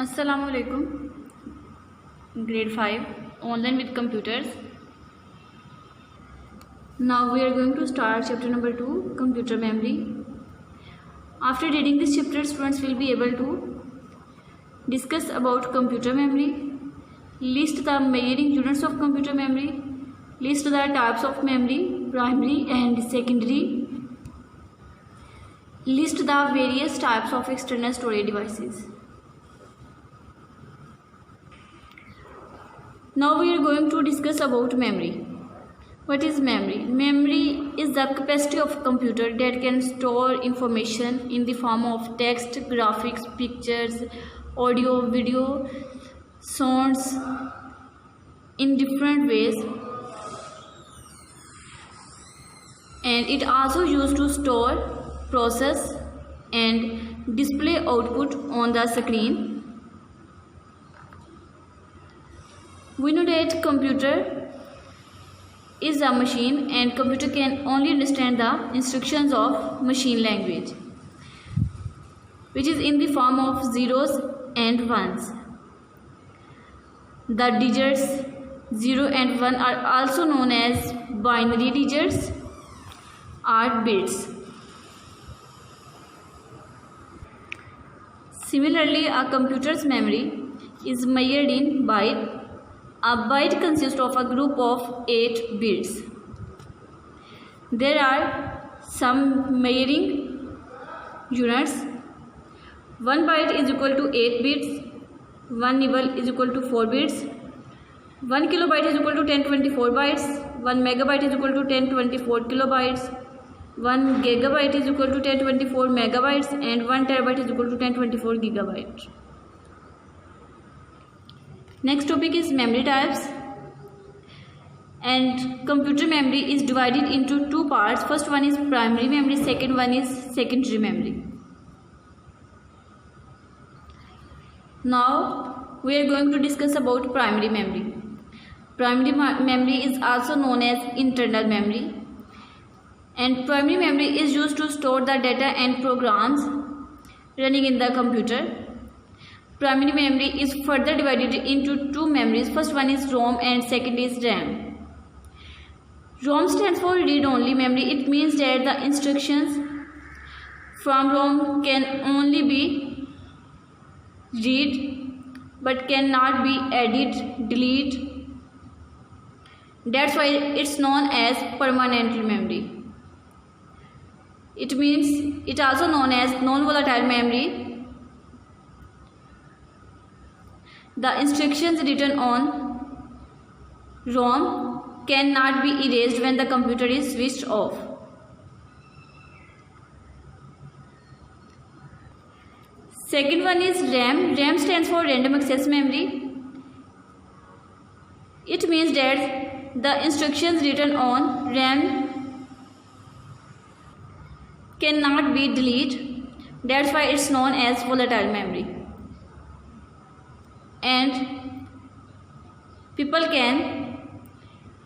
Assalamu alaikum. Grade 5 Online with Computers. Now we are going to start chapter number 2, Computer Memory. After reading this chapter, students will be able to discuss about computer memory, list the measuring units of computer memory, list the types of memory, primary and secondary, list the various types of external storage devices. Now we are going to discuss about memory. What is memory? Memory is the capacity of a computer that can store information in the form of text, graphics, pictures, audio, video, sounds in different ways, and it also used to store, process and display output on the screen. We know that computer is a machine and computer can only understand the instructions of machine language, which is in the form of zeros and ones. The digits 0 and 1 are also known as binary digits or bits. Similarly, a computer's memory is measured in bytes. A byte consists of a group of 8 bits. There are some measuring units. 1 byte is equal to 8 bits, 1 nibble is equal to 4 bits, 1 kilobyte is equal to 1024 bytes, 1 megabyte is equal to 1024 kilobytes, 1 gigabyte is equal to 1024 megabytes, and 1 terabyte is equal to 1024 gigabytes. Next topic is memory types, and computer memory is divided into two parts. First one is primary memory, second one is secondary memory. Now we are going to discuss about primary memory. Primary memory is also known as internal memory, and primary memory is used to store the data and programs running in the computer. Primary memory is further divided into two memories. First one is ROM and second is RAM. ROM stands for read-only memory. It means that the instructions from ROM can only be read but cannot be edit, delete. That's why it's known as permanent memory. It means it also known as non-volatile memory. The instructions written on ROM cannot be erased when the computer is switched off. Second one is RAM. RAM stands for random access memory. It means that the instructions written on RAM cannot be deleted. That's why it's known as volatile memory. And people can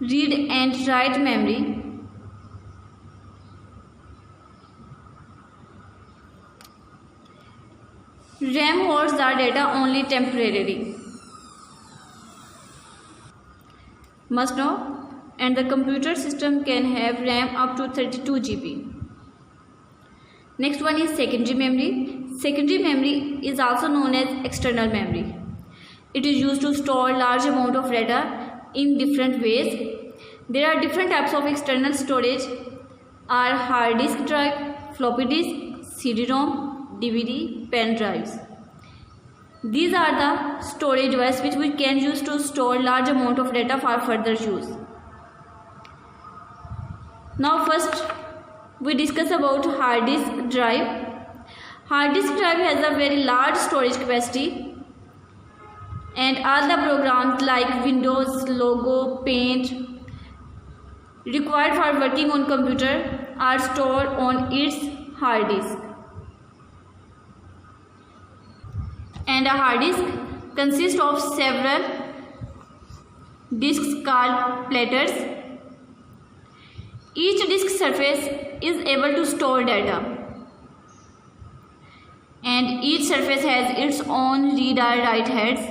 read and write memory. RAM holds the data only temporarily. Must know, and the computer system can have RAM up to 32 GB. Next one is secondary memory. Secondary memory is also known as external memory. It is used to store large amount of data in different ways. There are different types of external storage are hard disk drive, floppy disk, CD-ROM, DVD, pen drives. These are the storage devices which we can use to store large amount of data for further use. Now first we discuss about hard disk drive. Hard disk drive has a very large storage capacity, and all the programs like Windows, Logo, Paint required for working on computer are stored on its hard disk. And a hard disk consists of several disks called platters. Each disk surface is able to store data, and and each surface has its own read or write heads.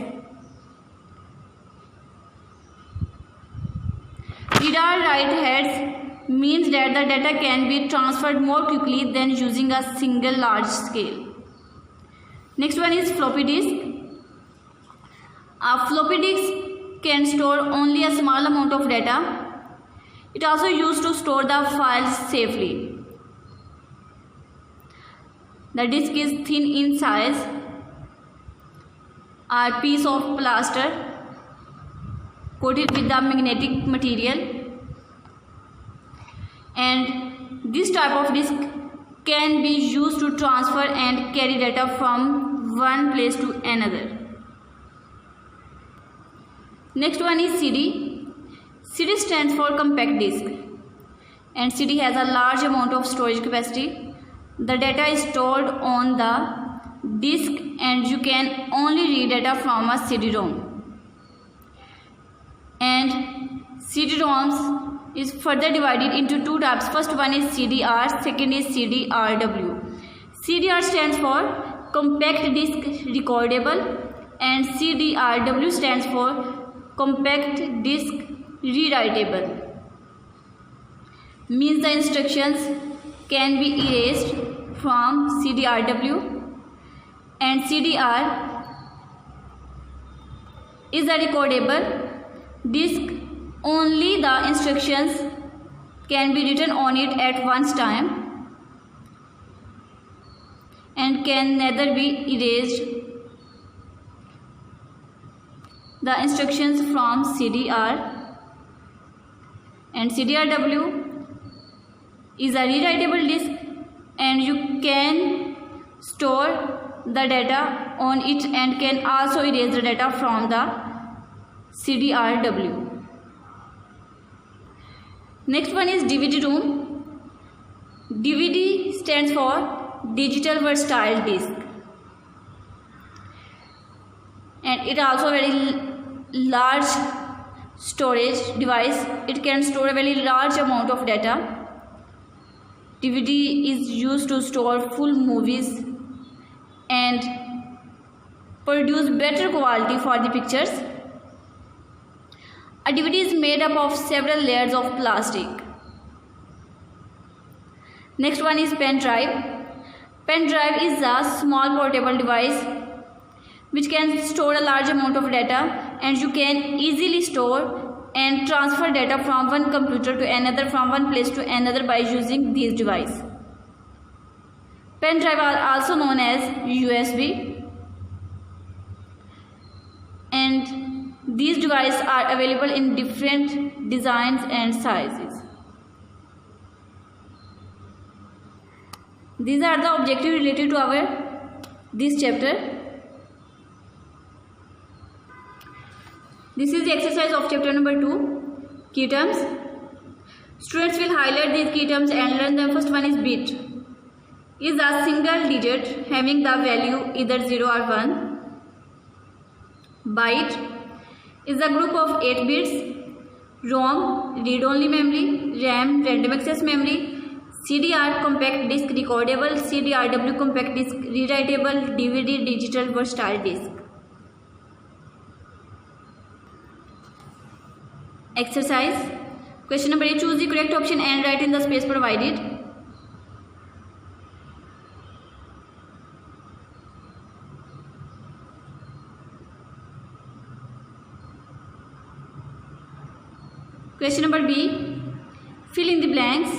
Read or write heads means that the data can be transferred more quickly than using a single large scale. Next one is floppy disk. A floppy disk can store only a small amount of data. It also used to store the files safely. The disk is thin in size, a piece of plaster coated with the magnetic material, and this type of disk can be used to transfer and carry data from one place to another. Next one is CD. CD stands for compact disk, and CD has a large amount of storage capacity. The data is stored on the disk and you can only read data from a CD-ROM. And CD-ROMs is further divided into two types. First one is CDR, second is CDRW. CDR stands for compact disk recordable and CDRW stands for compact disk rewritable. Means the instructions can be erased from CDRW, and CDR is a recordable disk. Only the instructions can be written on it at one time and can neither be erased. The instructions from CDR, and CDRW is a rewritable disk and you can store the data on it and can also erase the data from the CDRW. Next one is DVD-ROM. DVD stands for Digital Versatile Disk, and it also a very large storage device. It can store a very large amount of data. DVD is used to store full movies and produce better quality for the pictures. A DVD is made up of several layers of plastic. Next one is pen drive. Pen drive is a small portable device which can store a large amount of data, and you can easily store and transfer data from one computer to another, from one place to another by using these devices. Pen drive are also known as USB, and these devices are available in different designs and sizes. These are the objectives related to this chapter. This is the exercise of chapter number 2, key terms. Students will highlight these key terms and learn them. First one is bit. Is a single digit having the value either 0 or 1. Byte is a group of 8 bits. ROM, read-only memory. RAM, random access memory. CDR, compact disk recordable. CDRW, compact disk rewritable. DVD, digital versatile disk. Exercise. Question number A. Choose the correct option and write in the space provided. Question number B. Fill in the blanks.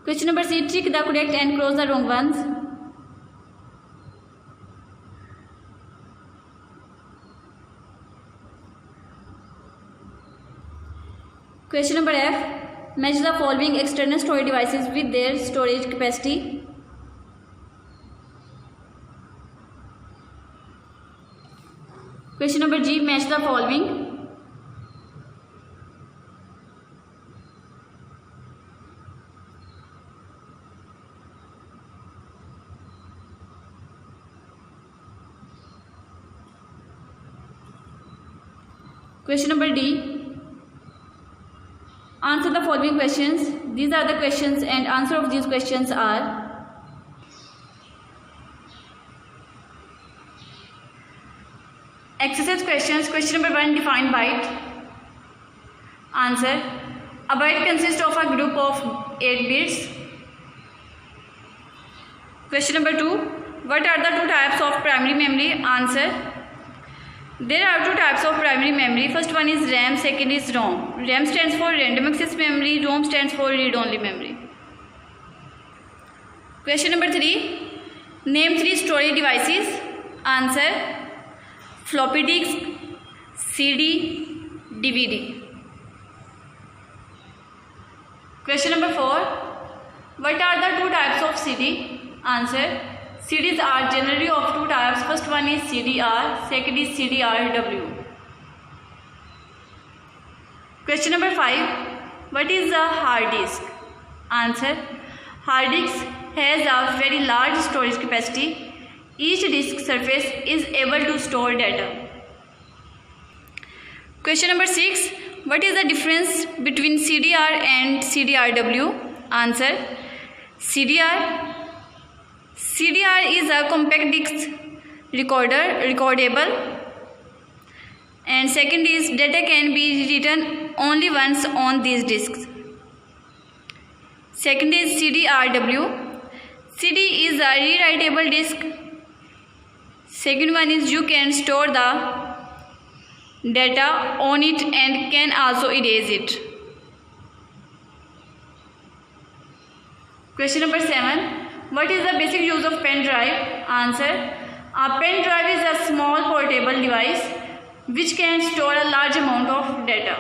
Question number C. Tick the correct and cross the wrong ones. Question number F. Match the following external storage devices with their storage capacity. Question number G. Match the following. Question number D. Answer the following questions. These are the questions and answer of these questions are: exercise questions. Question number 1. Define byte. Answer: a byte consists of a group of 8 bits. Question number 2. What are the two types of primary memory? Answer: there are two types of primary memory. First one is RAM, second is ROM. RAM stands for random access memory, ROM stands for read-only memory. Question number 3. Name 3 storage devices. Answer: floppy disk, CD, DVD. Question number 4. What are the two types of CD? Answer: CDs are generally of two types. First one is CDR, second is CDRW. Question number 5. What is a hard disk? Answer: hard disk has a very large storage capacity. Each disk surface is able to store data. Question number 6. What is the difference between CDR and CDRW? Answer: CDR is a compact disk recordable, and second is data can be written only once on these disks. Second is CDRW. CD is a rewritable disk. Second one is you can store the data on it and can also erase it. Question number 7. What is the basic use of pen drive? Answer: a pen drive is a small portable device which can store a large amount of data.